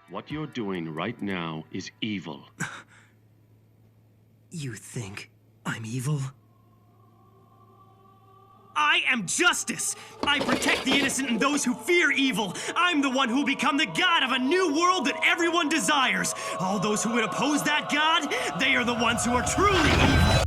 What you're doing right now is evil. You think I'm evil? I am justice! I protect the innocent and those who fear evil! I'm the one who will become the god of a new world that everyone desires! All those who would oppose that god, they are the ones who are truly evil!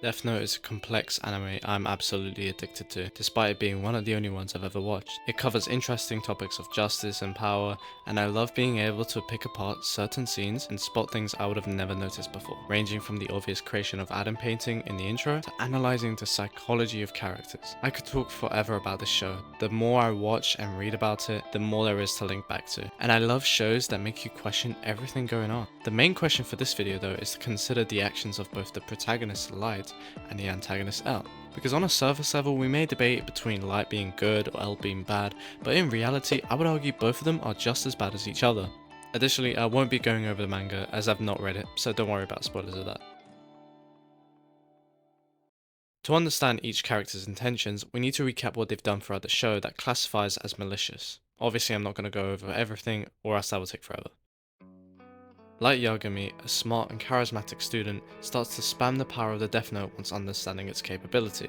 Death Note is a complex anime I'm absolutely addicted to, despite it being one of the only ones I've ever watched. It covers interesting topics of justice and power, and I love being able to pick apart certain scenes and spot things I would have never noticed before, ranging from the obvious creation of Adam painting in the intro to analysing the psychology of characters. I could talk forever about this show. The more I watch and read about it, the more there is to link back to, and I love shows that make you question everything going on. The main question for this video though is to consider the actions of both the protagonist Light and the antagonist L. Because on a surface level we may debate between Light being good or L being bad, but in reality I would argue both of them are just as bad as each other. Additionally, I won't be going over the manga as I've not read it, so don't worry about spoilers of that. To understand each character's intentions, we need to recap what they've done throughout the show that classifies as malicious. Obviously I'm not going to go over everything, or else that will take forever. Light Yagami, a smart and charismatic student, starts to spam the power of the Death Note once understanding its capability.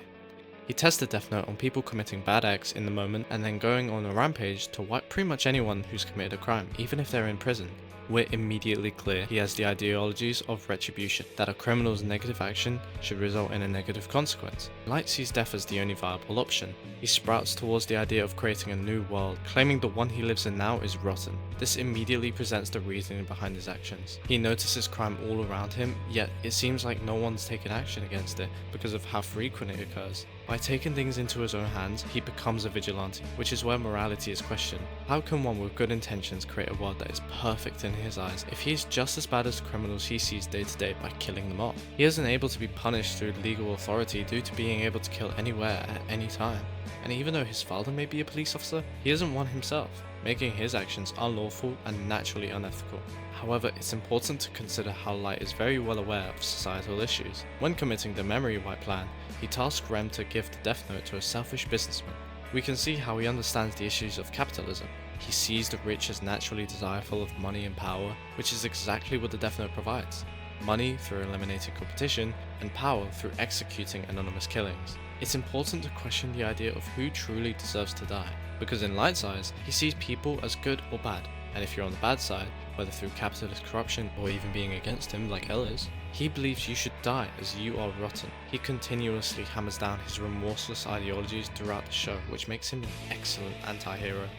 He tests the Death Note on people committing bad acts in the moment and then going on a rampage to wipe pretty much anyone who's committed a crime, even if they're in prison. We're immediately clear he has the ideologies of retribution, that a criminal's negative action should result in a negative consequence. Light sees death as the only viable option. He sprouts towards the idea of creating a new world, claiming the one he lives in now is rotten. This immediately presents the reasoning behind his actions. He notices crime all around him, yet it seems like no one's taken action against it because of how frequent it occurs. By taking things into his own hands, he becomes a vigilante, which is where morality is questioned. How can one with good intentions create a world that is perfect in his eyes if he is just as bad as criminals he sees day to day by killing them off? He isn't able to be punished through legal authority due to being able to kill anywhere at any time. And even though his father may be a police officer, he isn't one himself, making his actions unlawful and naturally unethical. However, it's important to consider how Light is very well aware of societal issues. When committing the memory wipe plan, he tasked Rem to give the Death Note to a selfish businessman. We can see how he understands the issues of capitalism. He sees the rich as naturally desireful of money and power, which is exactly what the Death Note provides. Money through eliminating competition, and power through executing anonymous killings. It's important to question the idea of who truly deserves to die, because in Light's eyes, he sees people as good or bad, and if you're on the bad side, whether through capitalist corruption or even being against him like L is, he believes you should die as you are rotten. He continuously hammers down his remorseless ideologies throughout the show, which makes him an excellent anti-hero.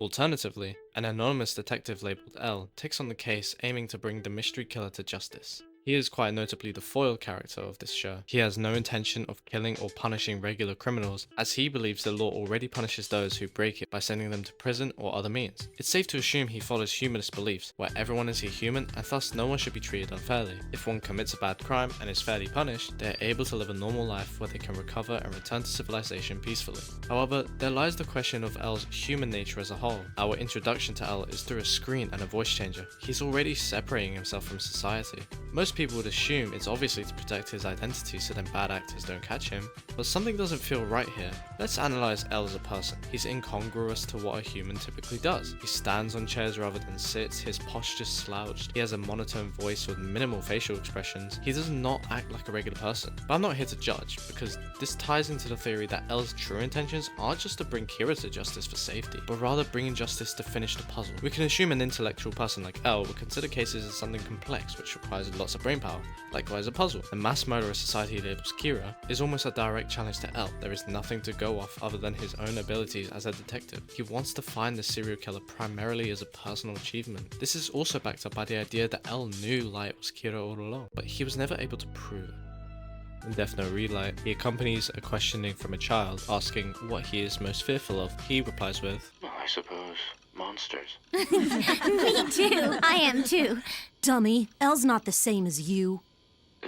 Alternatively, an anonymous detective labeled L takes on the case aiming to bring the mystery killer to justice. He is quite notably the foil character of this show. He has no intention of killing or punishing regular criminals, as he believes the law already punishes those who break it by sending them to prison or other means. It's safe to assume he follows humanist beliefs, where everyone is a human and thus no one should be treated unfairly. If one commits a bad crime and is fairly punished, they are able to live a normal life where they can recover and return to civilization peacefully. However, there lies the question of L's human nature as a whole. Our introduction to L is through a screen and a voice changer. He's already separating himself from society. Most people would assume it's obviously to protect his identity so then bad actors don't catch him, but something doesn't feel right here. Let's analyze L as a person. He's incongruous to what a human typically does. He stands on chairs rather than sits, his posture's slouched, he has a monotone voice with minimal facial expressions. He does not act like a regular person. But I'm not here to judge, because this ties into the theory that L's true intentions aren't just to bring Kira to justice for safety, but rather bringing justice to finish the puzzle. We can assume an intellectual person like L would consider cases as something complex which requires lots of brainpower. Likewise, a puzzle. The mass murderer society labels Kira is almost a direct challenge to L. There is nothing to go off other than his own abilities as a detective. He wants to find the serial killer primarily as a personal achievement. This is also backed up by the idea that L knew Light was Kira all along, but he was never able to prove it. In Death Note Relight, he accompanies a questioning from a child asking what he is most fearful of. He replies with, Well, I suppose monsters. Me too. I am too. Dummy, L's not the same as you.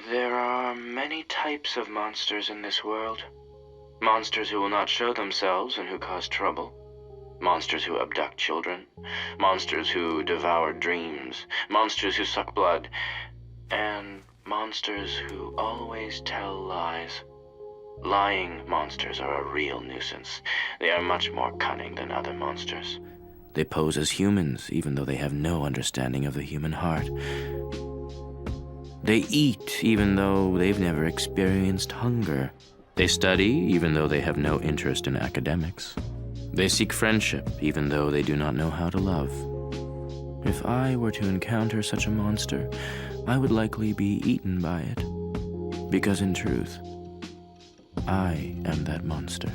There are many types of monsters in this world. Monsters who will not show themselves and who cause trouble. Monsters who abduct children. Monsters who devour dreams. Monsters who suck blood. And monsters who always tell lies. Lying monsters are a real nuisance. They are much more cunning than other monsters. They pose as humans, even though they have no understanding of the human heart. They eat, even though they've never experienced hunger. They study, even though they have no interest in academics. They seek friendship, even though they do not know how to love. If I were to encounter such a monster, I would likely be eaten by it. Because in truth, I am that monster.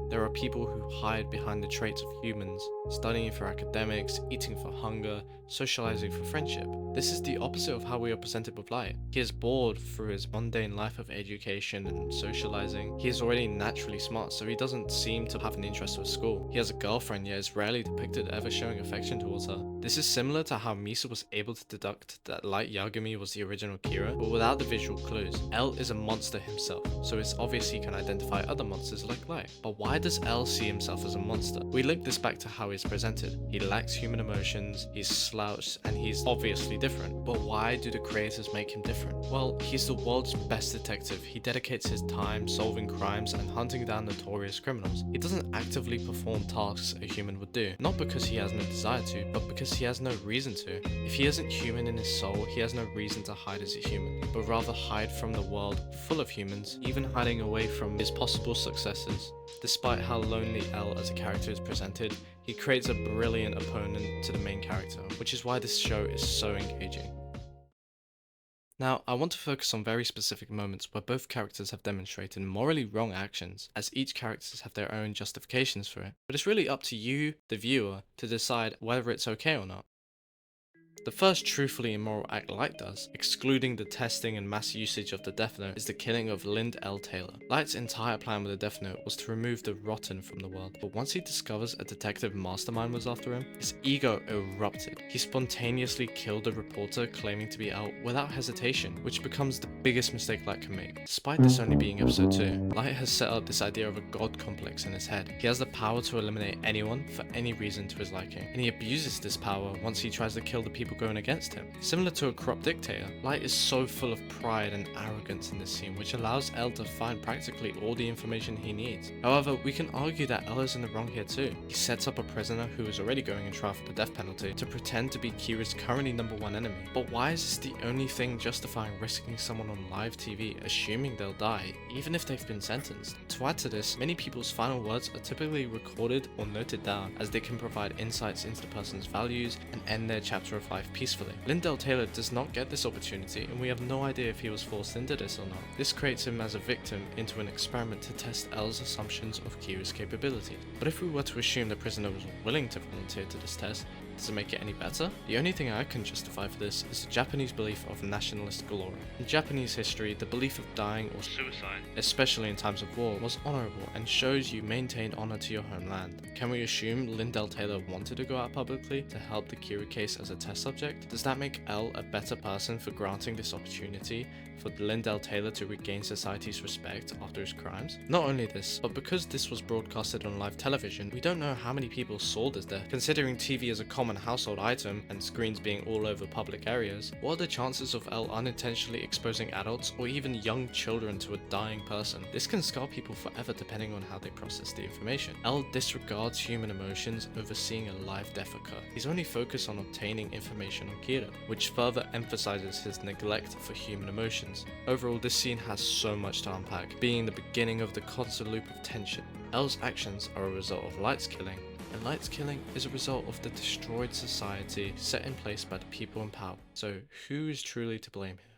There are people who hide behind the traits of humans, studying for academics, eating for hunger, socializing for friendship. This is the opposite of how we are presented with Light. He is bored through his mundane life of education and socializing. He is already naturally smart, so he doesn't seem to have an interest with school. He has a girlfriend, yet is rarely depicted ever showing affection towards her. This is similar to how Misa was able to deduct that Light Yagami was the original Kira, but without the visual clues. L is a monster himself, so it's obvious he can identify other monsters like Light. But why does L see himself as a monster? We link this back to how he's presented. He lacks human emotions, he's slouched, and he's obviously different. But why do the creators make him different? Well, he's the world's best detective. He dedicates his time solving crimes and hunting down notorious criminals. He doesn't actively perform tasks a human would do, not because he has no desire to, but because he has no reason to. If he isn't human in his soul, he has no reason to hide as a human, but rather hide from the world full of humans, even hiding away from his possible successors. Despite how lonely L as a character is presented, he creates a brilliant opponent to the main character, which is why this show is so engaging. Now, I want to focus on very specific moments where both characters have demonstrated morally wrong actions, as each characters have their own justifications for it, but it's really up to you, the viewer, to decide whether it's okay or not. The first truthfully immoral act Light does, excluding the testing and mass usage of the Death Note, is the killing of Lind L. Taylor. Light's entire plan with the Death Note was to remove the rotten from the world, but once he discovers a detective mastermind was after him, his ego erupted. He spontaneously killed a reporter claiming to be L without hesitation, which becomes the biggest mistake Light can make. Despite this only being episode 2, Light has set up this idea of a god complex in his head. He has the power to eliminate anyone for any reason to his liking, and he abuses this power once he tries to kill the people going against him. Similar to a corrupt dictator, Light is so full of pride and arrogance in this scene, which allows L to find practically all the information he needs. However, we can argue that L is in the wrong here too. He sets up a prisoner who is already going in trial for the death penalty to pretend to be Kira's currently #1 enemy. But why is this the only thing justifying risking someone on live TV, assuming they'll die, even if they've been sentenced? To add to this, many people's final words are typically recorded or noted down, as they can provide insights into the person's values and end their chapter of life peacefully. Lind L. Taylor does not get this opportunity, and we have no idea if he was forced into this or not. This creates him as a victim into an experiment to test L's assumptions of Kira's capability. But if we were to assume the prisoner was willing to volunteer to this test, does it make it any better? The only thing I can justify for this is the Japanese belief of nationalist glory. In Japanese history, the belief of dying or suicide, especially in times of war, was honorable and shows you maintained honor to your homeland. Can we assume Lind L. Taylor wanted to go out publicly to help the Kira case as a test subject? Does that make L a better person for granting this opportunity for Lind L. Taylor to regain society's respect after his crimes? Not only this, but because this was broadcasted on live television, we don't know how many people saw this death. Considering TV is a common household item and screens being all over public areas, what are the chances of L unintentionally exposing adults or even young children to a dying person? This can scar people forever depending on how they process the information. L disregards human emotions over seeing a live death occur. He's only focused on obtaining information on Kira, which further emphasizes his neglect for human emotions. Overall, this scene has so much to unpack, being the beginning of the constant loop of tension. L's actions are a result of Light's killing, and Light's killing is a result of the destroyed society set in place by the people in power. So who is truly to blame here?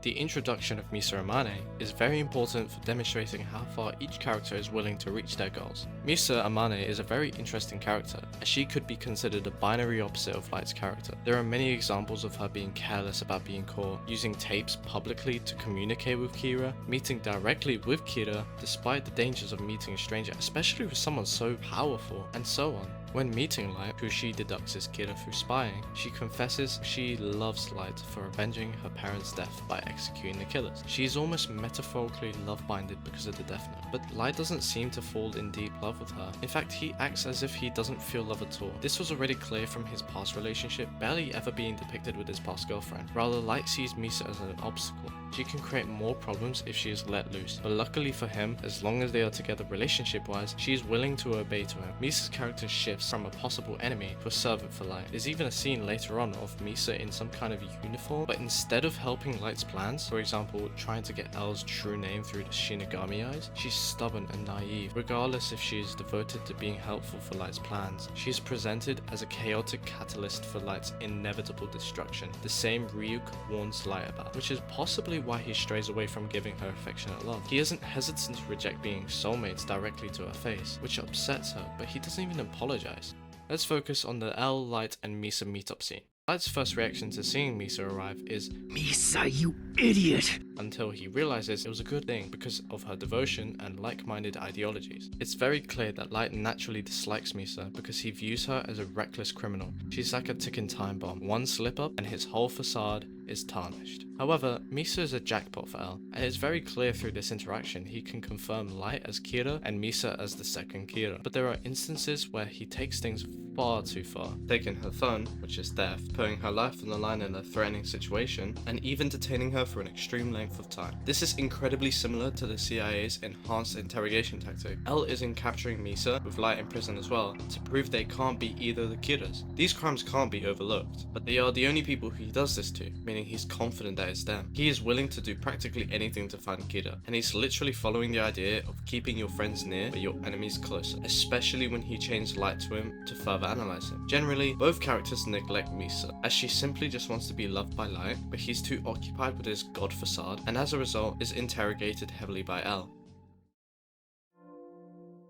The introduction of Misa Amane is very important for demonstrating how far each character is willing to reach their goals. Misa Amane is a very interesting character, as she could be considered a binary opposite of Light's character. There are many examples of her being careless about being caught, using tapes publicly to communicate with Kira, meeting directly with Kira despite the dangers of meeting a stranger, especially with someone so powerful, and so on. When meeting Light, who she deducts is Kira through spying, she confesses she loves Light for avenging her parents' death by executing the killers. She is almost metaphorically love-binded because of the Death Note, but Light doesn't seem to fall in deep love with her. In fact, he acts as if he doesn't feel love at all. This was already clear from his past relationship, barely ever being depicted with his past girlfriend. Rather, Light sees Misa as an obstacle. She can create more problems if she is let loose, but luckily for him, as long as they are together relationship-wise, she is willing to obey to him. Misa's character shifts from a possible enemy to a servant for Light. There's even a scene later on of Misa in some kind of uniform, but instead of helping Light's plans, for example, trying to get L's true name through the Shinigami eyes, she's stubborn and naive. Regardless if she is devoted to being helpful for Light's plans, she is presented as a chaotic catalyst for Light's inevitable destruction, the same Ryuk warns Light about, which is possibly why he strays away from giving her affectionate love. He isn't hesitant to reject being soulmates directly to her face, which upsets her, but he doesn't even apologize. Let's focus on the L, Light, and Misa meetup scene. Light's first reaction to seeing Misa arrive is Misa, you idiot! Until he realizes it was a good thing because of her devotion and like-minded ideologies. It's very clear that Light naturally dislikes Misa because he views her as a reckless criminal. She's like a ticking time bomb. One slip up and his whole facade is tarnished. However, Misa is a jackpot for L, and it's very clear through this interaction he can confirm Light as Kira and Misa as the second Kira. But there are instances where he takes things far too far, taking her phone, which is theft, putting her life on the line in a threatening situation, and even detaining her for an extreme length of time. This is incredibly similar to the CIA's enhanced interrogation tactic. L is in capturing Misa, with Light in prison as well, to prove they can't be either the Kiras. These crimes can't be overlooked, but they are the only people who he does this to, meaning he's confident that it's them. He is willing to do practically anything to find Kira, and he's literally following the idea of keeping your friends near but your enemies closer, especially when he changed Light to him to further analyze him. Generally, both characters neglect Misa, as she simply just wants to be loved by Light, but he's too occupied with his god facade, and as a result is interrogated heavily by L.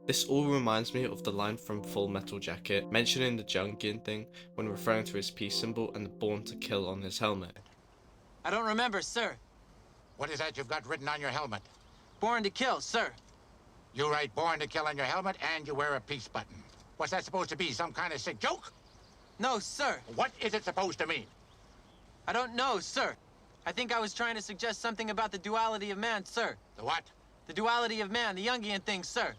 This all reminds me of the line from Full Metal Jacket, mentioning the Jungian thing when referring to his peace symbol and the Born to Kill on his helmet. I don't remember, sir. What is that you've got written on your helmet? Born to kill, sir. You write Born to Kill on your helmet and you wear a peace button. What's that supposed to be, some kind of sick joke? No, sir. What is it supposed to mean? I don't know, sir. I think I was trying to suggest something about the duality of man, sir. The what? The duality of man, the Jungian thing, sir.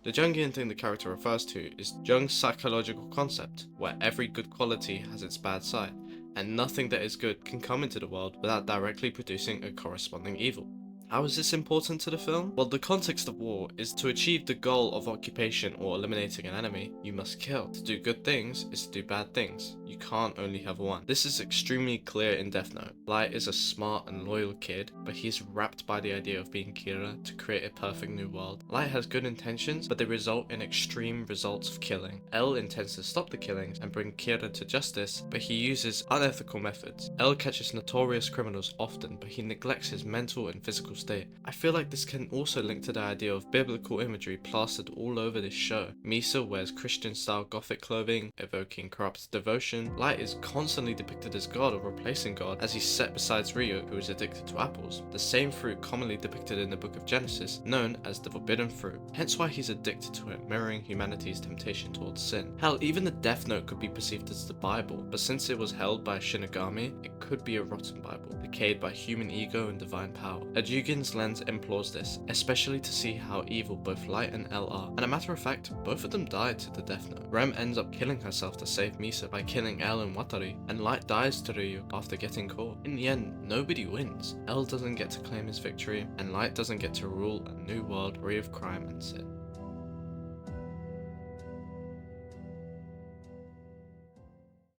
The Jungian thing the character refers to is Jung's psychological concept, where every good quality has its bad side, and nothing that is good can come into the world without directly producing a corresponding evil. How is this important to the film? Well, the context of war is to achieve the goal of occupation or eliminating an enemy, you must kill. To do good things is to do bad things. You can't only have one. This is extremely clear in Death Note. Light is a smart and loyal kid, but he's wrapped by the idea of being Kira to create a perfect new world. Light has good intentions, but they result in extreme results of killing. L intends to stop the killings and bring Kira to justice, but he uses unethical methods. L catches notorious criminals often, but he neglects his mental and physical state. I feel like this can also link to the idea of biblical imagery plastered all over this show. Misa wears Christian-style gothic clothing, evoking corrupt devotion. Light is constantly depicted as God or replacing God, as he's set beside Ryuk, who is addicted to apples, the same fruit commonly depicted in the book of Genesis, known as the forbidden fruit. Hence why he's addicted to it, mirroring humanity's temptation towards sin. Hell, even the Death Note could be perceived as the Bible, but since it was held by a Shinigami, it could be a rotten Bible, decayed by human ego and divine power. A Jugin's lens implores this, especially to see how evil both Light and L are, and a matter of fact, both of them died to the Death Note. Rem ends up killing herself to save Misa by killing L and Watari, and Light dies to Ryuk after getting caught. In the end, nobody wins. L doesn't get to claim his victory, and Light doesn't get to rule a new world free of crime and sin.